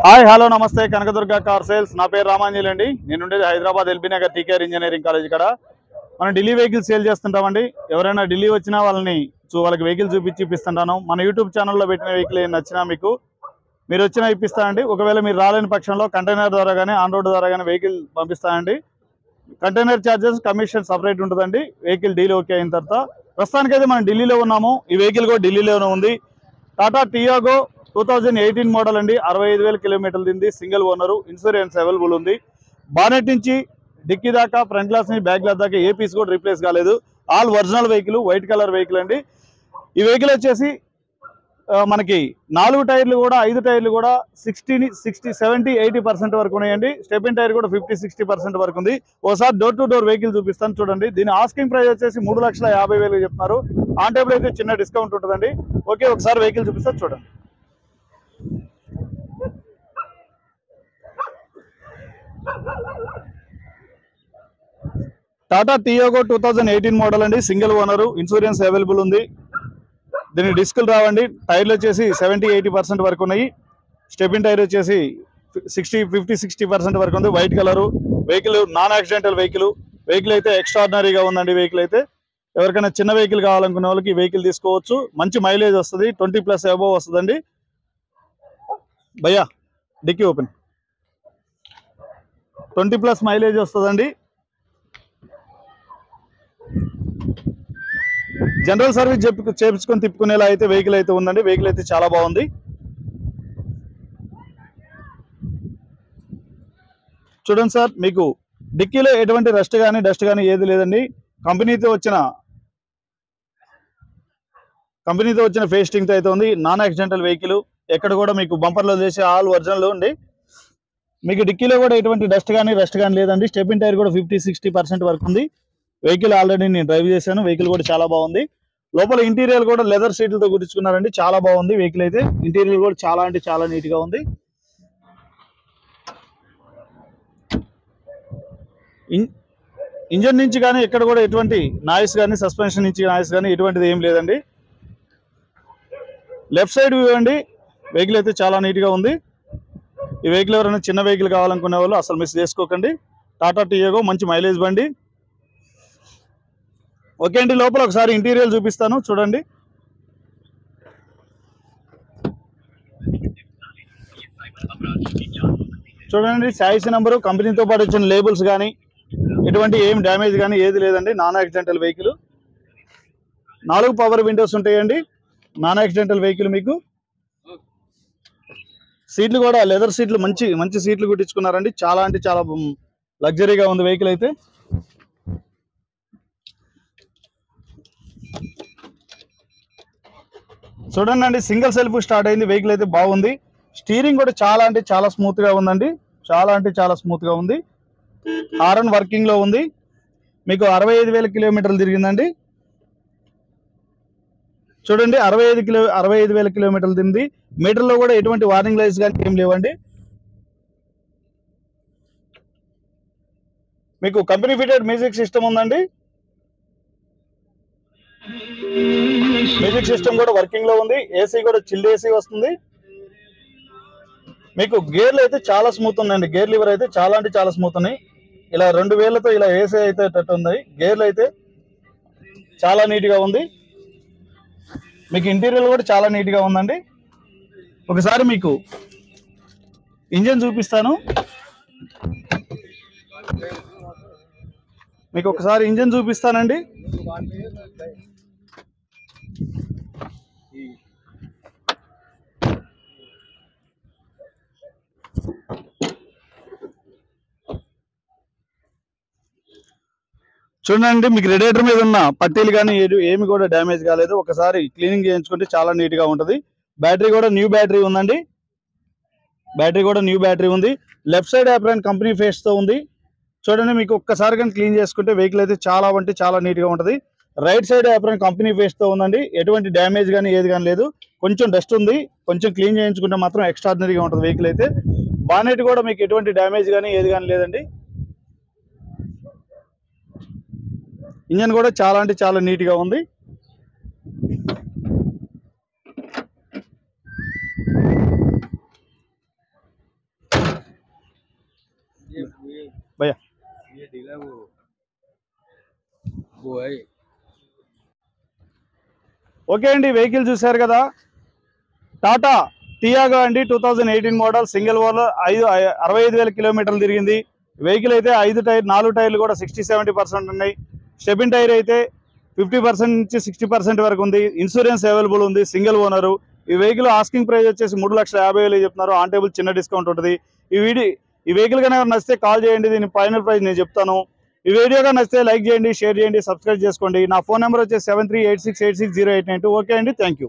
Hi hello నమస్తే Kanakadurga car sales నా పేరు రామాంజలి అండి నేను ఉండేది Hyderabad LB Nagar TKR engineering college ఇక్కడ మనం ఢిల్లీ వెహికల్స్ సేల్ చేస్తుంటామండి ఎవరైనా ఢిల్లీ వచ్చినా వాళ్ళకి వెహికల్ చూపిస్తుంటాను మన యూట్యూబ్ ఛానల్లో పెట్టిన వెహికల్ నచ్చినా మీకు మీరు వచ్చినా ఇప్పిస్తానండి ఒకవేళ మీరు రాలేని పక్షంలో కంటైనర్ ద్వారా కానీ ఆన్ రోడ్ ద్వారా కానీ వెహికల్ పంపిస్తానండి కంటైనర్ ఛార్జెస్ కమిషన్ సపరేట్ ఉంటుందండి వెహికల్ డీల్ ఓకే అయిన తర్వాత ప్రస్తుతానికైతే మనం ఢిల్లీలో ఉన్నాము ఈ వెహికల్ కూడా ఢిల్లీలోనే ఉంది టాటా టియాగో 2018 మోడల్ అండి 65,000 కిలోమీటర్లు దింది సింగిల్ ఓనరు ఇన్సూరెన్స్ అవైలబుల్ ఉంది బానెట్ నుంచి డిక్కీ దాకా ఫ్రంట్ గ్లాస్ నుంచి బ్యాక్ గ్లాస్ దాకా ఏ పీస్ కూడా రీప్లేస్ కాలేదు all original vehicle white colour vehicle అండి ఈ వెహికల్ వచ్చేసి మనకి 4 టైర్లు కూడా 5 టైర్లు కూడా 70-80% వరకు ఉన్నాయండి స్టెపిన్ టైర్ కూడా 50-60% వరకు ఉంది ఓసారి డోర్ టు డోర్ వెహికల్ చూపిస్తాను చూడండి దీని ఆస్కింగ్ ప్రైస్ వచ్చేసి 3,50,000 చెప్తున్నారు ఆన్ టేబుల్ అయితే చిన్న డిస్కౌంట్ ఉంటుందండి ఓకే ఒకసారి వెహికల్ చూపిస్తాను చూడండి టాటా టియాగో 2018 మోడల్ అండి సింగిల్ ఓనరు ఇన్సూరెన్స్ అవైలబుల్ ఉంది దీని డిస్కులు రావండి టైర్లు వచ్చేసి 70-80% వరకు ఉన్నాయి స్టెపిన్ టైర్ వచ్చేసి 50-60% వరకు ఉంది white colour vehicle non accidental vehicle అయితే ఎక్స్ట్రాడినరీగా ఉందండి వెహికల్ అయితే ఎవరికైనా చిన్న వెహికల్ కావాలనుకునే వాళ్ళకి ఈ వెహికల్ తీసుకోవచ్చు మంచి మైలేజ్ వస్తుంది 20+ అబోవ్ వస్తుందండి భయ్యా డిక్కీ ఓపెన్ 20+ మైలేజ్ వస్తుందండి జనరల్ సర్వీస్ చేపించుకొని తిప్పుకునేలా అయితే వెహికల్ అయితే ఉందండి వెహికల్ అయితే చాలా బాగుంది చూడండి సార్ మీకు డిక్కీలో ఎటువంటి డస్ట్ కానీ ఏది లేదండి కంపెనీతో వచ్చిన ఫేస్టింగ్తో అయితే ఉంది నాన్ యాక్సిడెంటల్ వెహికల్ ఎక్కడ కూడా మీకు బంపర్లో చేసే ఆల్ ఒరిజినల్ ఉంది మీకు డిక్కీలో కూడా ఎటువంటి డస్ట్ కానీ లేదండి స్టెపిన్ టైర్ కూడా 50-60% వరకు ఉంది వెహికల్ ఆల్రెడీ నేను డ్రైవ్ చేశాను వెహికల్ కూడా చాలా బాగుంది లోపల ఇంటీరియర్ కూడా లెదర్ సీట్లతో గుర్తించుకున్నారండి చాలా బాగుంది వెహికల్ అయితే ఇంటీరియర్ కూడా చాలా అంటే చాలా నీట్గా ఉంది ఇంజన్ నుంచి కానీ ఎక్కడ కూడా ఎటువంటి నాయిస్ కానీ సస్పెన్షన్ నుంచి నాయిస్ కానీ ఎటువంటిది ఏం లేదండి లెఫ్ట్ సైడ్ వ్యూ అండి వెహికల్ అయితే చాలా నీట్గా ఉంది ఈ వెహికల్ ఎవరైనా చిన్న వెహికల్ కావాలనుకునే వాళ్ళు అసలు మిస్ చేసుకోకండి టాటా టియాగో మంచి మైలేజ్ బండి ఓకే అండి లోపల ఒకసారి ఇంటీరియర్ చూపిస్తాను చూడండి చూడండి చాయిస్ నెంబరు కంపెనీతో పాటు వచ్చిన లేబుల్స్ కానీ ఎటువంటి ఏం డ్యామేజ్ కానీ ఏది లేదండి non accidental vehicle 4 power Windows ఉంటాయండి నాన్ యాక్సిడెంటల్ వెహికల్ మీకు సీట్లు కూడా లెదర్ సీట్లు మంచి సీట్లు కుట్టించుకున్నారండి చాలా అంటే చాలా లగ్జరీగా ఉంది వెహికల్ అయితే చూడండి అండి సింగిల్ సెల్ఫ్ స్టార్ట్ అయింది వెహికల్ అయితే బాగుంది స్టీరింగ్ కూడా చాలా అంటే చాలా స్మూత్ గా ఉందండి చాలా అంటే చాలా స్మూత్ గా ఉంది హారన్ వర్కింగ్ లో ఉంది మీకు 65,000 కిలోమీటర్లు తిరిగిందండి చూడండి 65,000 కిలోమీటర్లు తింది మీటర్లో కూడా ఎటువంటి వార్నింగ్ లైట్స్ కానీ ఏం లేవండి మీకు కంపెనీ ఫిటెడ్ మ్యూజిక్ సిస్టమ్ ఉందండి మ్యూజిక్ సిస్టమ్ కూడా వర్కింగ్ లో ఉంది ఏసీ కూడా చిల్డ్ ఏసీ వస్తుంది మీకు గేర్లు అయితే చాలా స్మూత్ ఉందండి గేర్ లివర్ అయితే చాలా అంటే చాలా స్మూత్ ఉన్నాయి ఇలా 2 వేలతో ఇలా ఏసీ అయితే ఉంది గేర్లు అయితే చాలా నీట్గా ఉంది మీకు ఇంటీరియర్ కూడా చాలా నీట్గా ఉందండి ఒకసారి మీకు ఇంజన్ చూపిస్తాను మీకు ఒకసారి ఇంజన్ చూపిస్తానండి చూడండి మీకు రేడియేటర్ మీద ఉన్న పట్టీలు కానీ ఏమి కూడా డ్యామేజ్ కాలేదు ఒకసారి క్లీనింగ్ చేయించుకుంటే చాలా నీట్గా ఉంటుంది బ్యాటరీ కూడా న్యూ బ్యాటరీ ఉందండి ఉంది లెఫ్ట్ సైడ్ యాప్రాన్ కంపెనీ ఫేస్తో ఉంది చూడండి మీకు ఒక్కసారి కానీ క్లీన్ చేసుకుంటే వెహికల్ అయితే చాలా అంటే చాలా నీట్గా ఉంటుంది రైట్ సైడ్ యాప్రాన్ కంపెనీ ఫేస్తో ఉందండి ఎటువంటి డ్యామేజ్ కానీ ఏది కానీ లేదు కొంచెం డస్ట్ ఉంది కొంచెం క్లీన్ చేయించుకుంటే మాత్రం ఎక్స్ట్రాడినరీగా ఉంటుంది వెహికల్ అయితే బానెట్ కూడా మీకు ఎటువంటి డ్యామేజ్ కానీ ఏది కానీ లేదండి ఇంజన్ కూడా చాలా అంటే చాలా నీట్గా ఉంది भैया ये डीलर वो है ఓకే అండి, వెహికల్ చూశారు కదా, టాటా టియాగో అండి, 2018 మోడల్, సింగిల్ ఓనర్, 65,000 కిలోమీటర్లు తిరిగింది. వెహికల్ అయితే 4 టైర్లు కూడా 60-70% ఉన్నాయి. స్టెబిన్ టైర్ అయితే 50% నుంచి 60% వరకు ఉంది. ఇన్సూరెన్స్ అవైలబుల్ ఉంది, సింగిల్ ఓనరు. ఈ వెహికల్ ఆస్కింగ్ ప్రైస్ వచ్చేసి 3,50,000 చెప్తున్నారు. ఆన్ టేబుల్ చిన్న డిస్కౌంట్ ఉంటుంది. ఈ వెహికల్ కనుక నచ్చితే కాల్ చేయండి, దీని ఫైనల్ ప్రైస్ నేను చెప్తాను. ఈ వీడియోగా నచ్చితే లైక్ చేయండి, షేర్ చేయండి, సబ్స్క్రైబ్ చేసుకోండి. నా ఫోన్ నెంబర్ వచ్చేసి 7386860892. ఓకే అండి, థ్యాంక్ యూ.